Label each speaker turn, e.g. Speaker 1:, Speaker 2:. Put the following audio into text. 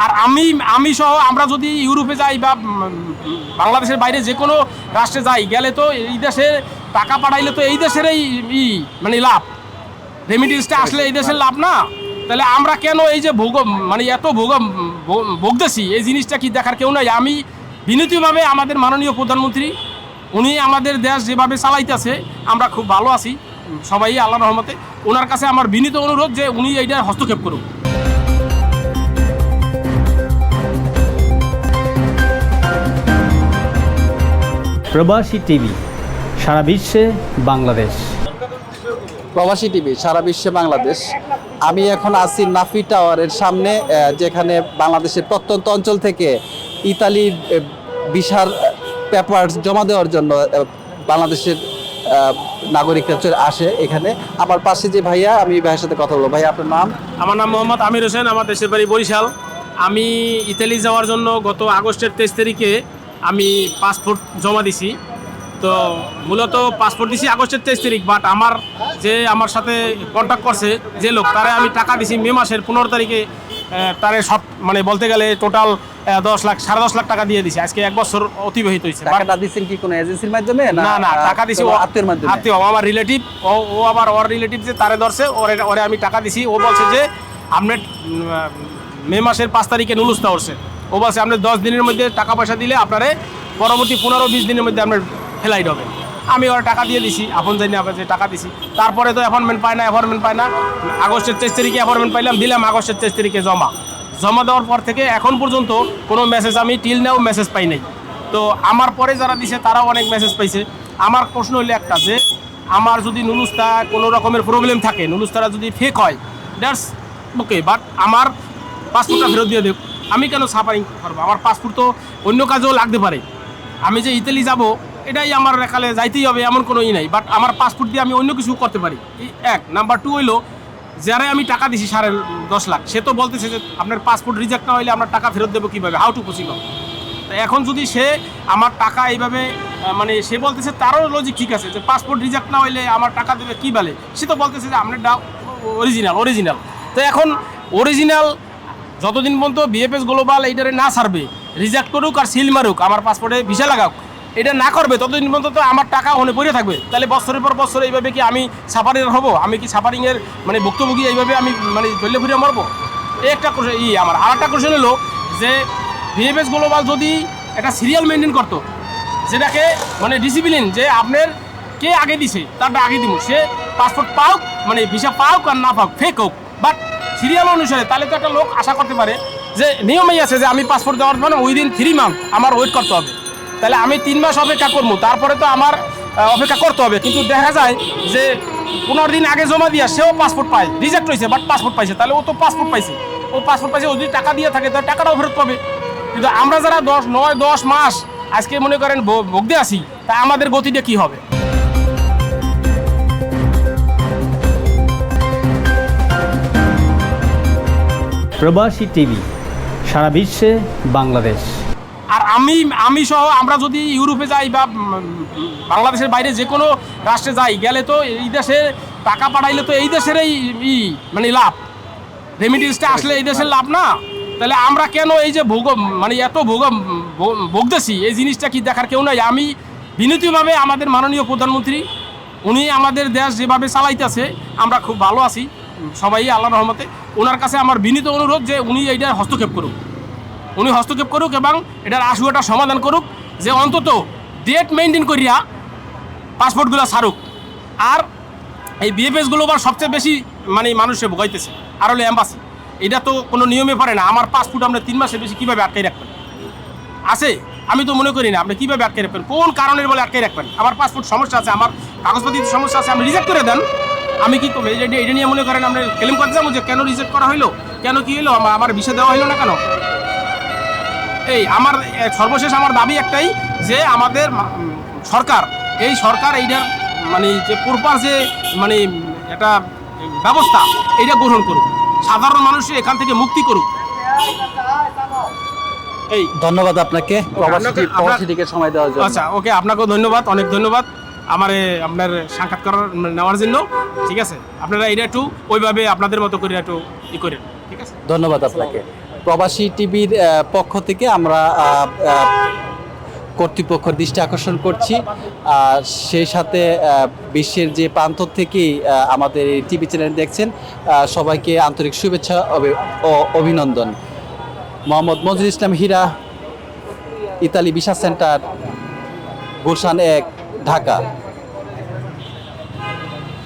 Speaker 1: আর আমি সহ আমরা যদি ইউরোপে যাই বা বাংলাদেশের বাইরে যে কোনো রাষ্ট্রে যাই, গেলে তো এই দেশে টাকা পাঠাইলে তো এই দেশেরই মানে লাভ, রেমিটেন্সটা আসলে এই দেশের লাভ না। তাহলে আমরা কেন এই যে মানে এত ভোগতেছি, এই জিনিসটা কি দেখার কেউ নাই? আমি বিনীতভাবে আমাদের মাননীয় প্রধানমন্ত্রী, উনি আমাদের দেশ যেভাবে চালাইতেছে আমরা খুব ভালো আছি সবাই আল্লাহর রহমতে। ওনার কাছে আমার বিনীত অনুরোধ যে উনি এইটা হস্তক্ষেপ করুন।
Speaker 2: প্রবাসী টিভি, সারা বিশ্বে বাংলাদেশ।
Speaker 3: প্রবাসী টিভি, সারা বিশ্বে বাংলাদেশ। আমি এখন আছি নাফি টাওয়ারের সামনে, যেখানে বাংলাদেশের প্রত্যন্ত অঞ্চল থেকে ইতালির ভিসার পেপার জমা দেওয়ার জন্য বাংলাদেশের নাগরিকরা আসে এখানে। আমার পাশে যে ভাইয়া, আমি ভাইয়ের সাথে কথা বলবো। ভাইয়া, আপনার নাম?
Speaker 1: আমার নাম মোহাম্মদ আমির হোসেন, আমার দেশের বাড়ি বরিশাল। আমি ইতালি যাওয়ার জন্য গত আগস্টের 23 তারিখে আমি পাসপোর্ট জমা দিছি। তো মূলত পাসপোর্ট দিছি আগস্টের 23 তারিখ, বাট আমার সাথে কন্ট্যাক্ট করছে যে লোক, তারে আমি টাকা দিছি মে মাসের 15 তারিখে। তারে সব মানে বলতে গেলে টোটাল 10 লাখ 10.5 লাখ টাকা দিয়ে দিছি। আজকে 1 বছর অতিবাহিত হয়েছে।
Speaker 3: টাকাটা দিচ্ছেন কি কোনো এজেন্সির মাধ্যমে?
Speaker 1: না, টাকা দিছি
Speaker 3: আত্মীয়ের মাধ্যমে।
Speaker 1: আত্মীয় আমার রিলেটিভ, ও আবার ওর রিলেটিভ যে তারে ধরছে, ওরে আমি টাকা দিছি। ও বলছে যে আপনার মে মাসের 5 তারিখে নুলুস্তা উঠছে। ও বলছে আপনি 10 দিনের মধ্যে টাকা পয়সা দিলে আপনারে পরবর্তী 15-20 দিনের মধ্যে আপনার ফ্লাইট হবে। আমি ওরা টাকা দিয়ে দিছি, আপন জানি না যে টাকা দিছি। তারপরে তো অ্যাপয়েন্টমেন্ট পায় না। আগস্টের 23 তারিখে অ্যাপয়েন্টমেন্ট পাইলাম, দিলাম আগস্টের 23 তারিখে জমা দেওয়ার পর থেকে এখন পর্যন্ত কোনো মেসেজ আমি টিল নাও মেসেজ পাই নাই। তো আমার পরে যারা দিছে তারাও অনেক মেসেজ পাইছে। আমার প্রশ্ন হলো একটা, যে আমার যদি নুলুস্তা কোনো রকমের প্রবলেম থাকে, নুলুস্তারা যদি ফেক হয়, দ্যাটস ওকে, বাট আমার পাসপোর্টটা ফেরত দিয়ে দেব। আমি কেন সাফারিং করবো? আমার পাসপোর্ট তো অন্য কাজেও লাগতে পারে। আমি যে ইতালি যাব এটাই আমার একালে যাইতেই হবে এমন কোনো নাই, বাট আমার পাসপোর্ট দিয়ে আমি অন্য কিছু করতে পারি। এক নাম্বার 2 হইলো, যারা আমি টাকা দিছি 10.5 লাখ, সে তো বলতেছে যে আপনার পাসপোর্ট রিজেক্ট না হইলে আপনার টাকা ফেরত দেবো কীভাবে, হাউ টু পসিবল? তো এখন যদি সে আমার টাকা এইভাবে মানে সে বলতেছে, তারও লজিক ঠিক আছে যে পাসপোর্ট রিজেক্ট না হইলে আমার টাকা দেবে কী বলে, সে তো বলতেছে যে আপনারটা অরিজিনাল। তো এখন অরিজিনাল যতদিন পর্যন্ত বিএফএস গ্লোবাল এইটারে না ছাড়বে, রিজেক্ট করুক আর সিল মারুক, আমার পাসপোর্টে ভিসা লাগাক, এটা না করবে, ততদিন পর্যন্ত তো আমার টাকা ওখানে পড়ে থাকবে। তাহলে বছরের পর বছর এইভাবে কি আমি সাফারিং হব? আমি কি সাফারিংয়ের মানে ভুক্তভোগী এইভাবে আমি মানে ধরলে ফিরে মরবো? এই একটা কোশ্চেন। আমার আর একটা কোশ্চেন হলো যে বিএফএস গ্লোবাল যদি একটা সিরিয়াল মেনটেন করতো, যেটাকে মানে ডিসিপ্লিন, যে আপনার কে আগে দিছে তারটা আগে দিব, সে পাসপোর্ট পাওক মানে ভিসা পাওক আর না পাওক, ফেক হোক, বাট সিরিয়াল অনুসারে, তাহলে তো একটা লোক আশা করতে পারে যে নিয়মেই আছে যে আমি পাসপোর্ট দেওয়ার মানে উইদিন 3 মান্থ আমার ওয়েট করতে হবে। তাহলে আমি 3 মাস অপেক্ষা করবো, তারপরে তো আমার অপেক্ষা করতে হবে। কিন্তু দেখা যায় যে 15 দিন আগে জমা দিয়া সেও পাসপোর্ট পায়, রিজেক্ট হয়েছে বাট পাসপোর্ট পাইছে। তাহলে ও তো পাসপোর্ট পাইছে, ও যদি টাকা দিয়ে থাকে তার টাকাটাও ফেরত পাবে। কিন্তু আমরা যারা 9-10 মাস আজকে মনে করেন ভোগতে আসি, তা আমাদের গতিটা কি হবে?
Speaker 2: প্রবাসী টিভি, সারা বিশ্বে বাংলাদেশ।
Speaker 1: আর আমি সহ আমরা যদি ইউরোপে যাই বা বাংলাদেশের বাইরে যে কোনো রাষ্ট্রে যাই, গেলে তো এই দেশে টাকা পাঠাইলে তো এই দেশেরই মানে লাভ, রেমিটেন্সটা আসলে এই দেশের লাভ না। তাহলে আমরা কেন এই যে মানে এত ভোগতেছি, এই জিনিসটা কি দেখার কেউ নাই? আমি বিনীতভাবে আমাদের মাননীয় প্রধানমন্ত্রী, উনি আমাদের দেশ যেভাবে চালাইতেছে আমরা খুব ভালো আছি সবাই আল্লাহর রহমতে। ওনার কাছে আমার বিনীত অনুরোধ যে উনি এইটা হস্তক্ষেপ করুক এবং এটার আশুয়াটা সমাধান করুক, যে অন্তত ডেট মেনটেন করিয়া পাসপোর্টগুলো ছাড়ুক। আর এই বিএফএসগুলো আবার সবচেয়ে বেশি মানে মানুষে ভোগাইতেছে, আর হলো এম্বাসি। এটা তো কোনো নিয়মে পারে না। আমার পাসপোর্ট আপনার 3 মাসের বেশি কীভাবে আটকাই রাখবেন? আছে, আমি তো মনে করি না। আপনি কীভাবে আটকাই রাখবেন? কোন কারণের বলে আটকাই রাখবেন? আমার পাসপোর্ট সমস্যা আছে, আমার কাগজপত্রের সমস্যা আছে, আপনি রিজেক্ট করে দেন। আমি কি করবো? এটা নিয়ে মনে করেন আমরা ক্লেম করতে যাবো যে কেন রিজেক্ট করা হইলো, কেন কি হইলো, আমার ভিসা দেওয়া হইলো না কেন? আমার সর্বশেষ আমার দাবি একটাই, যে আমাদের সরকার এইটার মানে যে প্রপার যে মানে একটা ব্যবস্থা এইটা গ্রহণ করুক, সাধারণ মানুষের এখান থেকে মুক্তি করুক।
Speaker 3: ধন্যবাদ আপনাকে প্রবাসী টিকে সময় দেওয়ার জন্য।
Speaker 1: আচ্ছা, ওকে, আপনাকেও ধন্যবাদ, অনেক ধন্যবাদ আমারে আপনার সাক্ষাৎকার নেওয়ার জন্য। ঠিক আছে, আপনারা এটা একটু ওইভাবে আপনাদের মতো করে একটু করেন। ঠিক আছে,
Speaker 3: ধন্যবাদ আপনাকে। প্রবাসী টিভির পক্ষ থেকে আমরা কর্তৃপক্ষের দৃষ্টি আকর্ষণ করছি। আর সেই সাথে বিশ্বের যে প্রান্ত থেকেই আমাদের এই টিভি চ্যানেল দেখছেন সবাইকে আন্তরিক শুভেচ্ছা ও অভিনন্দন। Mohammad Manzur Islam Hira, Italy visa centre, Gulshan 1, Dhaka.